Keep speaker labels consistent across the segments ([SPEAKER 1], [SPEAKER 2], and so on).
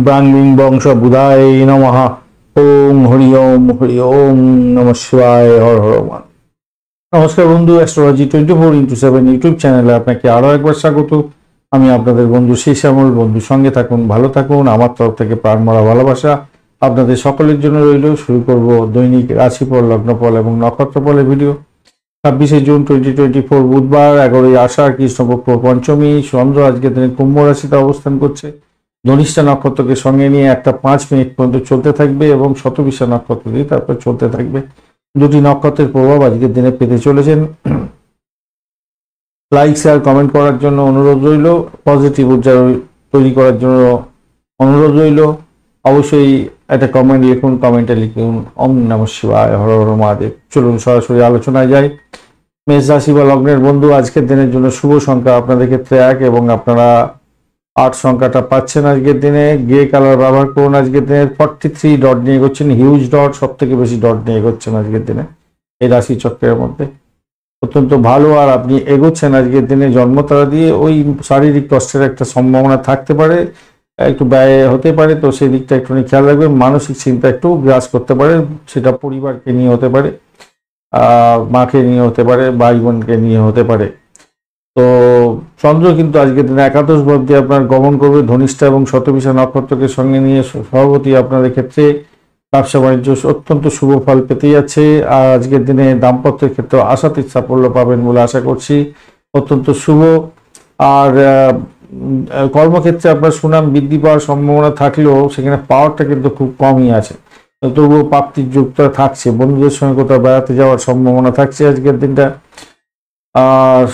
[SPEAKER 1] ব্রাহ্মীং বংশ বুধায় নমঃ। ওম হরি ওম নমঃ শিবায়, হর হর মহাদেব। নমস্কার বন্ধু, অ্যাস্ট্রোলজি 24x7 ইউটিউব চ্যানেলে আপনাকে আরো একবার স্বাগত। আমি আপনাদের বন্ধু সেই শ্যামল। বন্ধু সঙ্গে থাকুন, ভালো থাকুন। আমার তরফ থেকে প্রাণ মারা ভালোবাসা আপনাদের সকলের জন্য রইল। শুরু করব দৈনিক রাশিফল, লগ্নফল এবং নক্ষত্রফলের ভিডিও। 26শে জুন 2024 বুধবার, 11ই আষাঢ়, কৃষ্ণপক্ষ পঞ্চমী। চন্দ্র আজকে দিনে কুম্ভ রাশিতে অবস্থান করছে। ধনিষ্ঠা নক্ষত্রকে সঙ্গে নিয়ে একটা 5 মিনিট পর্যন্ত চলতে থাকবে এবং শতবিশা নক্ষত্র দিয়ে তারপর চলতে থাকবে। দুটি নক্ষত্রের প্রভাব আজকের দিনে পেতে চলেছেন। লাইক শেয়ার কমেন্ট করার জন্য অনুরোধ রইল, পজিটিভ ঊর্জা তৈরি করার জন্য অনুরোধ রইল। অবশ্যই একটা কমেন্ট লিখুন, কমেন্টে লিখুন ওম নমঃ শিবায়, হর হর মহাদেব। চলুন সরাসরি আলোচনায় যাই। মেষ রাশি বা লগ্নের বন্ধু, আজকের দিনের জন্য শুভ সংখ্যা আপনাদের ক্ষেত্রে 1 এবং আপনারা 8 সংখ্যাটা পাচ্ছেন আজকের দিনে। গ্রে কালার ব্যবহার করুন। আজকের দিনে 43 ডট নিয়ে এগোচ্ছেন, হিউজ ডট, সব থেকে বেশি ডট নিয়ে এগোচ্ছেন আজকের দিনে এই রাশি চক্রের মধ্যে। অত্যন্ত ভালো। আর আপনি এগোচ্ছেন আজকের দিনে জন্মতারা দিয়ে। ওই শারীরিক কষ্টের একটা সম্ভাবনা থাকতে পারে, একটু ব্যয় হতে পারে, তো সেই দিকটা একটু খেয়াল রাখবেন। মানসিক চিন্তা একটু গ্রাস করতে পারে, সেটা পরিবারকে নিয়ে হতে পারে, মাকে নিয়ে হতে পারে, ভাই বোনকে নিয়ে হতে পারে। তো চন্দ্র কিন্তু আজকের দিনে একাদশ ভাব দিয়ে আপনার গমন করবে। ধনিষ্ঠা এবং শতবিশা নক্ষত্রকে সঙ্গে নিয়ে সভাপতি আপনাদের ক্ষেত্রে ব্যবসা বাণিজ্য অত্যন্ত শুভ ফল পেতে যাচ্ছে। আর আজকের দিনে দাম্পত্যের ক্ষেত্রে আশাতীত সাফল্য পাবেন বলে আশা করছি, অত্যন্ত শুভ। আর কর্মক্ষেত্রে আপনার সুনাম বৃদ্ধি পাওয়ার সম্ভাবনা থাকলেও সেখানে পাওয়ারটা কিন্তু খুব কমই আছে, তবুও প্রাপ্তির যুগটা থাকছে। বন্ধুদের সঙ্গে কোথাও বেড়াতে যাওয়ার সম্ভাবনা থাকছে আজকের দিনটা। আর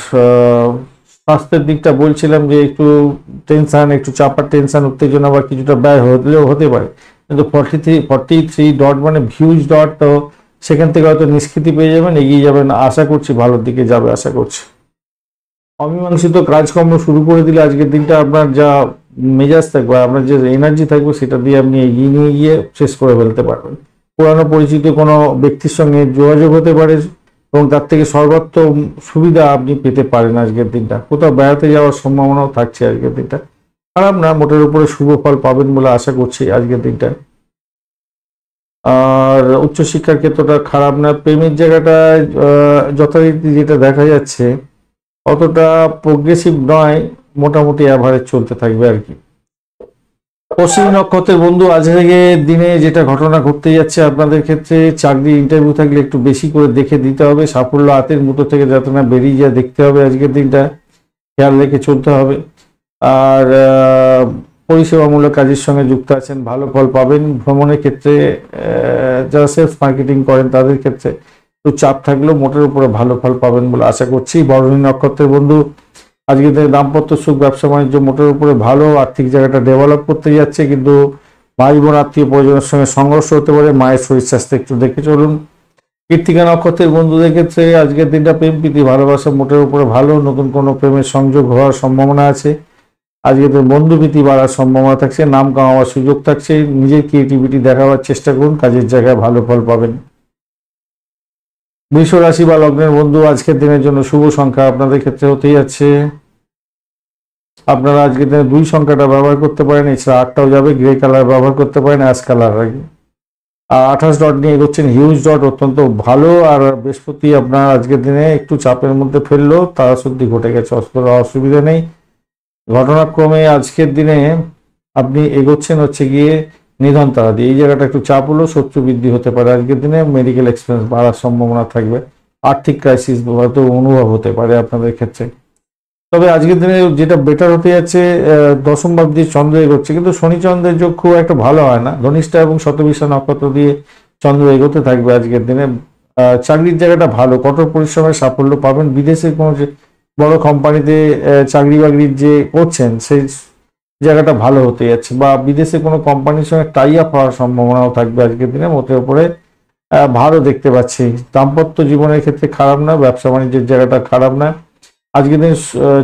[SPEAKER 1] স্বাস্থ্যের দিকটা বলছিলাম যে একটু টেনশন, একটু চাপার টেনশন, উত্তেজনা বা কিছুটা ব্যয় হলেও হতে পারে, কিন্তু 43 ডট মানে হিউজ ডট, তো সেখান থেকে হয়তো নিষ্কৃতি পেয়ে যাবেন, এগিয়ে যাবেন। আশা করছি ভালোর দিকে যাবে, আশা করছি। অমীমাংসিত কাজকর্ম শুরু করে দিলে আজকের দিনটা আপনার যা মেজাজ থাকবে, আপনার যে এনার্জি থাকবে, সেটা দিয়ে আপনি এগিয়ে নিয়ে গিয়ে শেষ করে ফেলতে পারবেন। পুরানো পরিচিত কোনো ব্যক্তির সঙ্গে যোগাযোগ হতে পারে এবং তার থেকে সর্বোত্তম সুবিধা আপনি পেতে পারেন আজকের দিনটা। কোথাও বেড়াতে যাওয়ার সম্ভাবনাও থাকছে আজকের দিনটা। খারাপ না, মোটের উপরে শুভ ফল পাবেন বলে আশা করছি আজকের দিনটা। আর উচ্চশিক্ষার ক্ষেত্রটা খারাপ না। প্রেমের জায়গাটায় যথারীতি যেটা দেখা যাচ্ছে অতটা প্রোগ্রেসিভ নয়, মোটামুটি অ্যাভারেজ চলতে থাকবে আর কি। অশ্বিনী নক্ষত্রের বন্ধু, আজকের দিনে যেটা ঘটনা ঘটতে যাচ্ছে আপনাদের ক্ষেত্রে, চাকরি ইন্টারভিউ থাকলে একটু বেশি করে দেখে দিতে হবে। সাফল্য হাতের মুঠো থেকে যাতে না বেরিয়ে যায় দেখতে হবে আজকের দিনটা, খেয়াল রেখে চলতে হবে। আর পরিষেবামূলক কাজের সঙ্গে যুক্ত আছেন, ভালো ফল পাবেন। ভ্রমণের ক্ষেত্রে যারা সেলস মার্কেটিং করেন তাদের ক্ষেত্রে একটু চাপ থাকলেও মোটের উপরে ভালো ফল পাবেন বলে আশা করছি। বরণী নক্ষত্রের বন্ধু, আজকের দিনে দাম্পত্য সুখ, ব্যবসা বাণিজ্য মোটের উপরে ভালো। আর্থিক জায়গাটা ডেভেলপ করতে যাচ্ছে, কিন্তু ভাই বোন আত্মীয় পরিজনের সঙ্গে সংঘর্ষ হতে পারে। মায়ের শরীর স্বাস্থ্য একটু দেখে চলুন। কৃত্তিকা নক্ষত্রের বন্ধুদের ক্ষেত্রে আজকের দিনটা প্রেম প্রীতি ভালোবাসা মোটের উপরে ভালো। নতুন কোনো প্রেমের সংযোগ হওয়ার সম্ভাবনা আছে। আজকের দিন বন্ধুপ্রীতি বাড়ার সম্ভাবনা থাকছে, নাম কামাবার সুযোগ থাকছে। নিজের ক্রিয়েটিভিটি দেখাবার চেষ্টা করুন, কাজের জায়গায় ভালো ফল পাবেন। বৃষ রাশি বা লগ্নের বন্ধু, আজকের দিনের জন্য শুভ সংখ্যা আপনাদের ক্ষেত্রে হতেই যাচ্ছে। আপনারা আজকের দিনে 2 সংখ্যাটা ব্যবহার করতে পারেন, এছাড়া 8টাও যাবে। গ্রে কালার ব্যবহার করতে পারেন, অ্যাশ কালার আগে। আর 28 ডট নিয়ে এগোচ্ছেন, হিউজ ডট, অত্যন্ত ভালো। আর বৃহস্পতি আপনার আজকের দিনে একটু চাপের মধ্যে ফেললো, তারা শুদ্ধি ঘটে গেছে, অসুবিধা নেই। ঘটনাক্রমে আজকের দিনে আপনি এগোচ্ছেন হচ্ছে গিয়ে নিধন তারা দিয়ে। এই জায়গাটা একটু চাপ হলো, শত্রু বৃদ্ধি হতে পারে আজকের দিনে। মেডিকেল এক্সপেন্স বাড়ার সম্ভাবনা থাকবে। আর্থিক ক্রাইসিস হয়তো অনুভব হতে পারে আপনাদের ক্ষেত্রে। তবে আজকের দিনে যেটা বেটার হতে যাচ্ছে, দশম ভাব দিয়ে চন্দ্র এগোচ্ছে, কিন্তু শনি চন্দ্রের যোগ খুব একটা ভালো হয় না। ধনিষ্ঠা এবং শতবিশা নক্ষত্র দিয়ে চন্দ্র এগোতে থাকবে আজকের দিনে। চাকরির জায়গাটা ভালো, কঠোর পরিশ্রমের সাফল্য পাবেন। বিদেশের কোনো বড় কোম্পানিতে চাকরি বাকরির যে করছেন সেই জায়গাটা ভালো হতে যাচ্ছে, বা বিদেশে কোনো কোম্পানির সঙ্গে টাই আপ হওয়ার সম্ভাবনাও থাকবে আজকের দিনে। মোটের উপরে ভালো দেখতে পাচ্ছি। দাম্পত্য জীবনের ক্ষেত্রে খারাপ না, ব্যবসা বাণিজ্যের জায়গাটা খারাপ না। আজকের দিন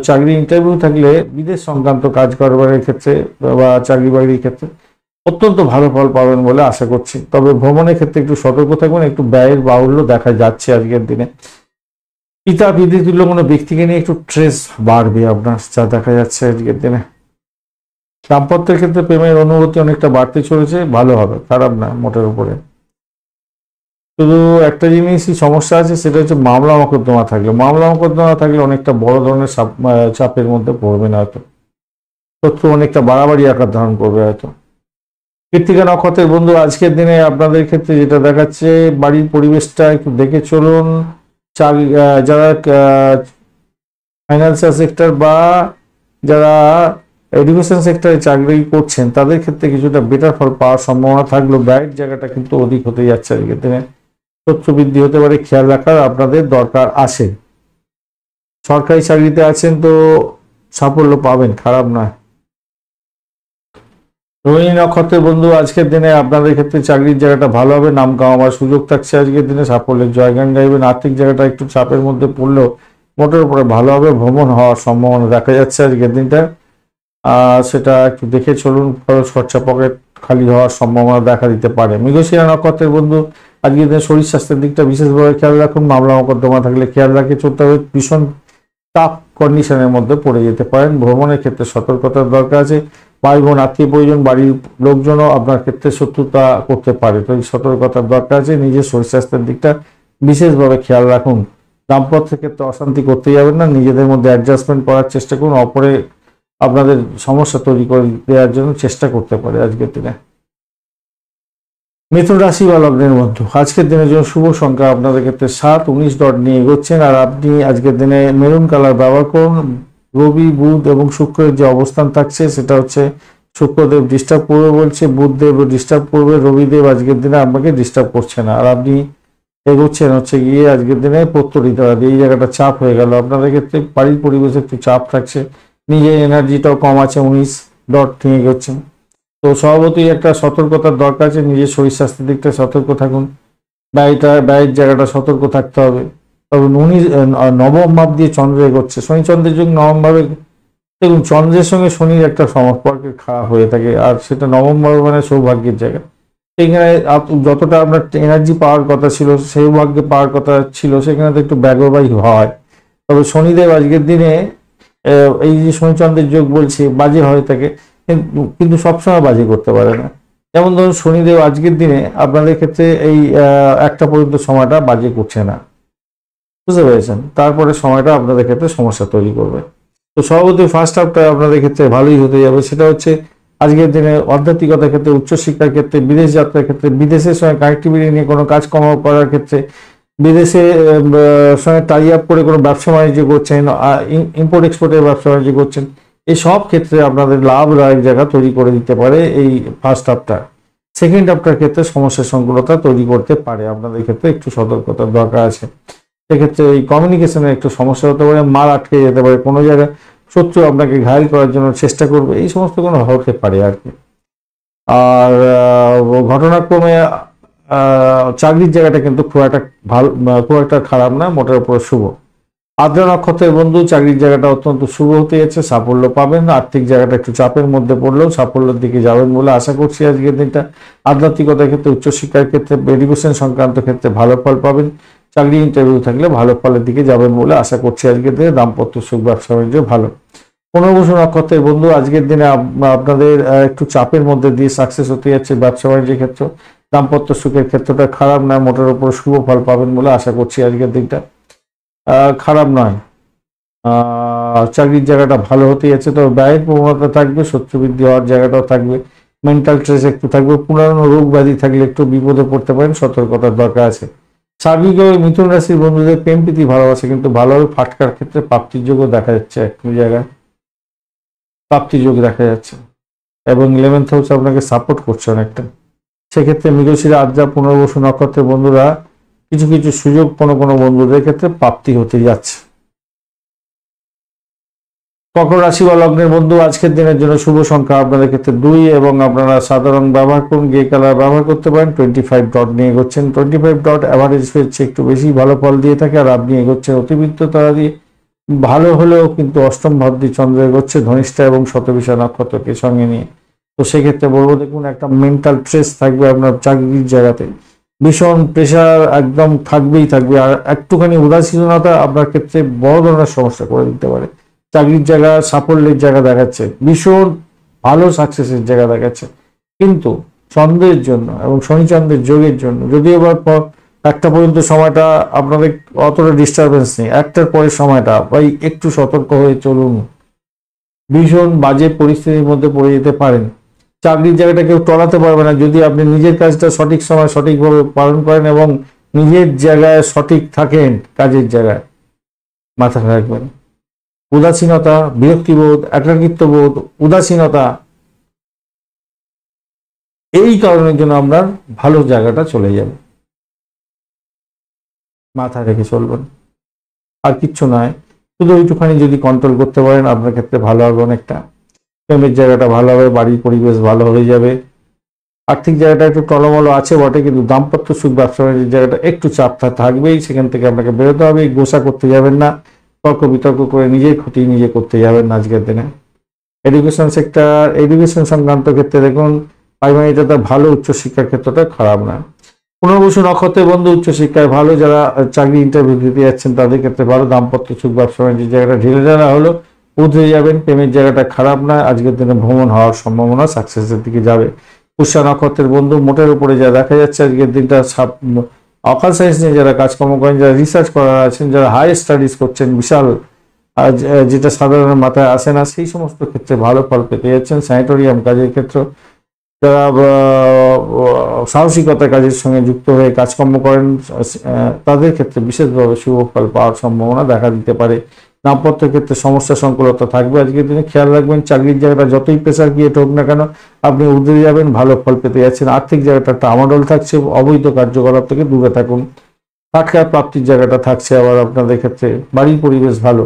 [SPEAKER 1] চাকরি ইন্টারভিউ থাকলে বিদেশ সংক্রান্ত কাজ কারবারের ক্ষেত্রে বা চাকরি বাকরির ক্ষেত্রে অত্যন্ত ভালো ফল পাবেন বলে আশা করছি। তবে ভ্রমণের ক্ষেত্রে একটু সতর্ক থাকবেন, একটু ব্যয়ের বাহুল্য দেখা যাচ্ছে আজকের দিনে। পিতা তুল্য কোনো ব্যক্তিকে নিয়ে একটু স্ট্রেস বাড়বে আপনার, যা দেখা যাচ্ছে আজকের দিনে। দাম্পত্যের ক্ষেত্রে প্রেমের অনুভূতি অনেকটা বাড়তে চলেছে, ভালো হবে, খারাপ না মোটের উপরে। শুধু একটা জিনিসই সমস্যা আছে, সেটা হচ্ছে মামলা মোকদ্দমা থাকলে। মামলা মোকদ্দমা থাকলে অনেকটা বড় ধরনের চাপের মধ্যে পড়বে না হয়তো, শত্রু অনেকটা বাড়াবাড়ি আকার ধারণ করবে হয়তো। কৃত্তিকা নক্ষত্রের বন্ধু, আজকের দিনে আপনাদের ক্ষেত্রে যেটা দেখাচ্ছে, বাড়ির পরিবেশটা একটু দেখে চলুন। যারা ফাইন্যান্সিয়াল সেক্টর বা যারা এডুকেশন সেক্টরে চাকরি করছেন, তাদের ক্ষেত্রে কিছুটা বেটার ফল পাওয়ার সম্ভাবনা থাকলেও ব্যয়ের জায়গাটা কিন্তু অধিক হতে যাচ্ছে আজকের দিনে। শত্রু বৃদ্ধি হতে পারে, খেয়াল রাখার আপনাদের দরকার আছে। সরকারি চাকরিতে আছেন তো সাফল্য পাবেন, খারাপ নয়। রোহিণী নক্ষত্রের বন্ধু, আজকের দিনে আপনাদের ক্ষেত্রে চাকরির জায়গাটা ভালো হবে, নাম কামাবার সুযোগ থাকছে আজকের দিনে, সাফল্যের জয়গান গাইবেন। আর্থিক জায়গাটা একটু চাপের মধ্যে পড়লেও মোটের উপরে ভালো হবে, ভ্রমণ হওয়ার সম্ভাবনা দেখা যাচ্ছে আজকের দিনটা। সেটা একটু দেখে চলুন, খরচ খরচা পকেট খালি হওয়ার সম্ভাবনা দেখা দিতে পারে। মৃগশিরা নক্ষত্রের বন্ধু, আজকের দিনে শরীর স্বাস্থ্যের দিকটা বিশেষভাবে খেয়াল রাখুন। মামলা মোকদ্দমা থাকলে খেয়াল রাখে চলতে হবে, ভীষণ টাফ কন্ডিশনের মধ্যে পড়ে যেতে পারেন। ভ্রমণের ক্ষেত্রে সতর্কতার দরকার আছে। ভাই বোন, আত্মীয় পরিজন, বাড়ির লোকজনও আপনার ক্ষেত্রে শত্রুতা করতে পারে, তো এই সতর্কতার দরকার আছে। নিজের শরীর স্বাস্থ্যের দিকটা বিশেষভাবে খেয়াল রাখুন। দাম্পত্যের ক্ষেত্রে অশান্তি করতে যাবেন না, নিজেদের মধ্যে অ্যাডজাস্টমেন্ট করার চেষ্টা করুন, অপরে আপনাদের সমস্যা তৈরি করে দেওয়ার জন্য চেষ্টা করতে পারে আজকের দিনে। মিথুন রাশি বা লগ্নের বন্ধু, আজকের দিনের জন্য শুভ সংখ্যা আপনাদের ক্ষেত্রে 7, 19 ডট নিয়ে এগোচ্ছেন। আর আপনি আজকের দিনে মেরুন কালার ব্যবহার করুন। রবি, বুধ এবং শুক্রের যে অবস্থান থাকছে, সেটা হচ্ছে শুক্রদেব ডিস্টার্ব করবে বলছে, বুধদেব ডিস্টার্ব করবে, রবিদেব আজকের দিনে আপনাকে ডিস্টার্ব করছে না। আর আপনি এগোচ্ছেন হচ্ছে গিয়ে আজকের দিনে প্রত্যরিতবাদী, এই জায়গাটা চাপ হয়ে গেল আপনাদের ক্ষেত্রে। বাড়ির পরিবেশে একটু চাপ থাকছে, নিজের এনার্জিটাও কম আছে, 19 ডট নিয়ে এগোচ্ছেন। তো স্বভাবতই একটা সতর্কতার দরকার আছে, নিজের শরীর স্বাস্থ্যের দিকটা সতর্ক থাকুন, ব্যয়ের জায়গাটা সতর্ক থাকতে হবে। তবে নবম ভাব দিয়ে চন্দ্র এগোচ্ছে, শনি চন্দ্রের যুগ নবম ভাবে। দেখুন, চন্দ্রের সঙ্গে শনির একটা সম্পর্কের খারাপ হয়ে থাকে, আর সেটা নবম ভাবে মানে সৌভাগ্যের জায়গা। সেখানে যতটা আপনার এনার্জি পাওয়ার কথা ছিল, সৌভাগ্য পাওয়ার কথা ছিল, সেখানে তো একটু ব্যয়বাহী হয়। তবে শনিদেব আজকের দিনে এই যে শনিচন্দ্রের যোগ বলছি, বাজে হয়ে থাকে, কিন্তু সবসময় বাজে করতে পারে না। যেমন ধরুন, শনিদেব আজকের দিনে আপনাদের ক্ষেত্রে এই একটা পর্যন্ত সময়টা বাজে করছে না, বুঝতে পেরেছেন? তারপরে সময়টা আপনাদের ক্ষেত্রে সমস্যা তৈরি করবে। তো স্বভাবতই ফার্স্ট হাফটা আপনাদের ক্ষেত্রে ভালোই হতে যাবে। সেটা হচ্ছে আজকের দিনে আধ্যাত্মিকতার ক্ষেত্রে, উচ্চশিক্ষার ক্ষেত্রে, বিদেশ যাত্রার ক্ষেত্রে, বিদেশের সঙ্গে কানেক্টিভিটি নিয়ে কোনো কাজকর্ম করার ক্ষেত্রে, বিদেশে সঙ্গে টাই আপ করে কোনো ব্যবসা বাণিজ্য করছেন, ইম্পোর্ট এক্সপোর্টের ব্যবসা বাণিজ্য করছেন, এই সব ক্ষেত্রে আপনাদের লাভদায়ক জায়গা তৈরি করে দিতে পারে এই ফার্স্ট হাফটা। সেকেন্ড হাফটার ক্ষেত্রে সমস্যার সংকুলতা তৈরি করতে পারে, আপনাদের ক্ষেত্রে একটু সতর্কতার দরকার আছে। সেক্ষেত্রে এই কমিউনিকেশনের একটু সমস্যা হতে পারে, মাল আটকে যেতে পারে, কোনো জায়গায় শত্রু আপনাকে ঘায়ল করার জন্য চেষ্টা করবে, এই সমস্ত কোনো হতে পারে আর কি। আর ঘটনাক্রমে চাকরির জায়গাটা কিন্তু খুব একটা খারাপ না, মোটের উপর শুভ। আদ্রা নক্ষত্রের বন্ধু, চাকরির জায়গাটা অত্যন্ত শুভ হতে যাচ্ছে, সাফল্য পাবেন। আর্থিক জায়গাটা একটু চাপের মধ্যে পড়লেও সাফল্যের দিকে যাবেন বলে আশা করছি আজকের দিনটা। আধ্যাত্মিকতার ক্ষেত্রে, উচ্চশিক্ষার ক্ষেত্রে, এডুকেশন সংক্রান্ত ক্ষেত্রে ভালো ফল পাবেন। চাকরি ইন্টারভিউ থাকলে ভালো ফলের দিকে যাবেন বলে আশা করছি আজকের দিনে। দাম্পত্য সুখ, ব্যবসা বাণিজ্য ভালো। পুনর্বসু নক্ষত্রের বন্ধু, আজকের দিনে আপনাদের একটু চাপের মধ্যে দিয়ে সাকসেস হতে যাচ্ছে ব্যবসা বাণিজ্যের ক্ষেত্র। দাম্পত্য সুখের ক্ষেত্রটা খারাপ নয়, মোটের উপর শুভ ফল পাবেন বলে আশা করছি আজকের দিনটা। খারাপ নয়, চাকরির জায়গাটা ভালো হতে যাচ্ছে। তবে ব্যয়ের প্রবণতা থাকবে, শত্রু বৃদ্ধি হওয়ার জায়গাটাও থাকবে, মেন্টাল স্ট্রেস একটু থাকবে, পুরানো রোগ ব্যাধি থাকলে একটু বিপদে পড়তে পারেন, সতর্কতার দরকার আছে। সার্বিকভাবে মিথুন রাশির বন্ধুদের প্রেম প্রীতি ভালোবাসে, কিন্তু ভালোভাবে ফাটকার ক্ষেত্রে প্রাপ্তির যোগও দেখা যাচ্ছে, একটু জায়গায় প্রাপ্তির যোগ দেখা যাচ্ছে, এবং 11th হাউস আপনাকে সাপোর্ট করছে অনেকটা। সেক্ষেত্রে মৃগশিরা, আদ্রা, পুনর্বসু নক্ষত্রের বন্ধুরা কিছু কিছু সুযোগ কোনো কোনো বন্ধুদের ক্ষেত্রে প্রাপ্তি হতে যাচ্ছে। মকর রাশি বা লগ্নের বন্ধু, আজকের দিনের জন্য শুভ সংখ্যা আপনাদের ক্ষেত্রে 2, এবং আপনারা সাধারণ ব্যবহার করুন, গ্রে কালার ব্যবহার করতে পারেন। 25 ডট নিয়ে এগোচ্ছেন, 25 ডট অ্যাভারেজ হচ্ছে একটু বেশি ভালো ফল দিয়ে থাকে। আর আপনি এগোচ্ছেন অতিবৃত্ত তারা দিয়ে, ভালো হলেও কিন্তু অষ্টম ভাব দিয়ে চন্দ্র এগোচ্ছে ধনিষ্ঠা এবং শতবিশা নক্ষত্রকে সঙ্গে নিয়ে। তো সেক্ষেত্রে বলবো, দেখুন একটা মেন্টাল স্ট্রেস থাকবে আপনার চাকরির জায়গাতে, ভীষণ প্রেশার একদম থাকবেই থাকবে। আর একটুখানি উদাসীনতা আপনার ক্ষেত্রে বড় ধরনের সমস্যা করে দিতে পারে। চাকরির জায়গা, সাফল্যের জায়গা দেখাচ্ছে, ভীষণ ভালো সাকসেসের জায়গা দেখাচ্ছে। কিন্তু চন্দ্রের জন্য এবং শনিচন্দ্রের যোগের জন্য যদিও বা একটা পর্যন্ত সময়টা আপনাদের অতটা ডিস্টারবেন্স নেই, একটার পরের সময়টা ভাই একটু সতর্ক হয়ে চলুন, ভীষণ বাজে পরিস্থিতির মধ্যে পড়ে যেতে পারেন। চাকরির জায়গাটা কেউ টলাতে পারবে না যদি আপনি নিজের কাজটা সঠিক সময় সঠিকভাবে পালন করেন এবং নিজের জায়গায় সঠিক থাকেন। কাজের জায়গায় মাথায় রাখবেন, উদাসীনতা, বিরক্তিবোধ, একাকিত্ববোধ, উদাসীনতা, এই কারণের জন্য আপনার ভালো জায়গাটা চলে যাবে। মাথায় রেখে চলবেন, আর কিচ্ছু নয়। শুধু ওইটুখানি যদি কন্ট্রোল করতে পারেন আপনার ক্ষেত্রে ভালো হবে অনেকটা। প্রেমের জায়গাটা ভালো হবে, বাড়ির পরিবেশ ভালো হয়ে যাবে। আর্থিক জায়গাটা একটু টলমলো আছে বটে, কিন্তু দাম্পত্য সুখ, ব্যবসা বাণিজ্যের জায়গাটা একটু চাপটা থাকবেই। সেখান থেকে আপনাকে বেরোতে হবে, গোসা করতে যাবেন না, তর্ক বিতর্ক করে নিজের ক্ষতি নিজে করতে যাবেন না আজকের দিনে। এডুকেশন সেক্টর, এডুকেশন সংক্রান্ত ক্ষেত্রে দেখুন প্রাইমারিটা ভালো, উচ্চশিক্ষার ক্ষেত্রটা খারাপ না। পুনর্বসু নক্ষত্রের বন্ধু উচ্চশিক্ষায় ভালো, যারা চাকরি ইন্টারভিউ দিতে যাচ্ছেন তাদের ক্ষেত্রে ভালো। দাম্পত্য সুখ, ব্যবসা বাণিজ্যের জায়গাটা ঢিলে ঢালা হলো, উঠে যাবেন। প্রেমের জায়গাটা খারাপ না, আজকের দিনে ভ্রমণ হওয়ার সম্ভাবনা সাকসেসের দিকে যাবে। পুষ্যা নক্ষত্রের বন্ধু মোটের উপরে যা দেখা যাচ্ছে আজকের দিনটা অকাল সায়েন্স নিয়ে যারা কাজকর্ম করেন, যারা রিসার্চ করার আছেন, যারা হাই স্টাডিজ করছেন, বিশাল যেটা সাধারণ মাথায় আসে না, সেই সমস্ত ক্ষেত্রে ভালো ফল পেতে যাচ্ছেন। স্যানিটোরিয়াম কাজের ক্ষেত্র, যারা সাহসিকতা কাজের সঙ্গে যুক্ত হয়ে কাজকর্ম করেন তাদের ক্ষেত্রে বিশেষভাবে শুভ ফল পাওয়ার সম্ভাবনা দেখা দিতে পারে। দাম্পত্য ক্ষেত্রে সমস্যা সংকুলতা থাকবে আজকের দিনে, খেয়াল রাখবেন। চাকরির জায়গাটা যতই প্রেসার গিয়ে হোক না কেন আপনি উঠে যাবেন, ভালো ফল পেতে যাচ্ছেন। আর্থিক জায়গাটা একটা আমাডল থাকছে, অবৈধ কার্যকলাপ থেকে দূরে থাকুন। টাটকা প্রাপ্তির জায়গাটা থাকছে আবার আপনাদের ক্ষেত্রে, বাড়ির পরিবেশ ভালো।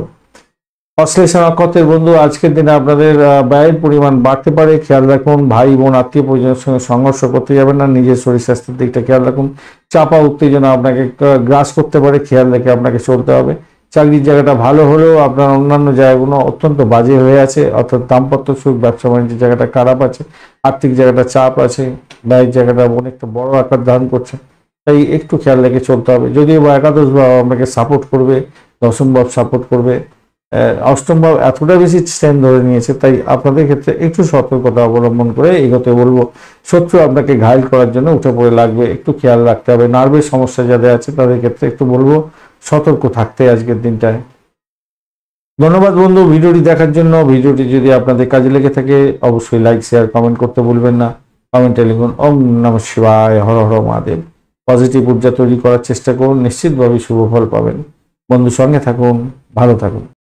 [SPEAKER 1] অশ্লেষা নক্ষত্রের বন্ধু আজকের দিনে আপনাদের ব্যয়ের পরিমাণ বাড়তে পারে, খেয়াল রাখুন। ভাই বোন আত্মীয় পরিজনের সঙ্গে সংঘর্ষ করতে যাবেন না, নিজের শরীর স্বাস্থ্যের দিকটা খেয়াল রাখুন। চাপা উত্তেজনা আপনাকে গ্রাস করতে পারে, খেয়াল রেখে আপনাকে চলতে হবে। চাকরির জায়গাটা ভালো হলেও আপনার অন্যান্য জায়গাগুলো অত্যন্ত বাজে হয়ে আছে, অর্থাৎ দাম্পত্য সুখ, ব্যবসা বাণিজ্যের জায়গাটা খারাপ আছে, আর্থিক জায়গাটা চাপ আছে, ব্যয়ের জায়গাটা অনেকটা বড় আকার ধারণ করছে, তাই একটু খেয়াল রেখে চলতে হবে। যদিও বা একাদশ ভাব আপনাকে সাপোর্ট করবে, দশম ভাব সাপোর্ট করবে, অষ্টম ভাব এতটা বেশি স্ট্যান্ড ধরে নিয়েছে, তাই আপনাদের ক্ষেত্রে একটু সতর্কতা অবলম্বন করে এগোতে বলবো। শত্রু আপনাকে ঘায়ল করার জন্য উঠে পড়ে লাগবে, একটু খেয়াল রাখতে হবে। নার্ভের সমস্যা যাদের আছে তাদের ক্ষেত্রে একটু বলবো সতর্ক থাকতে আজকের দিনটায়। ধন্যবাদ বন্ধু ভিডিওটি দেখার জন্য। ভিডিওটি যদি আপনাদের কাজে লেগে থাকে অবশ্যই লাইক, শেয়ার, কমেন্ট করতে ভুলবেন না। কমেন্টে লিখুন ওম নমঃ শিবায়, হর হর মহাদেব। পজিটিভ ঊর্জা তৈরি করার চেষ্টা করুন, নিশ্চিতভাবে শুভ ফল পাবেন। বন্ধু সঙ্গে থাকুন, ভালো থাকুন।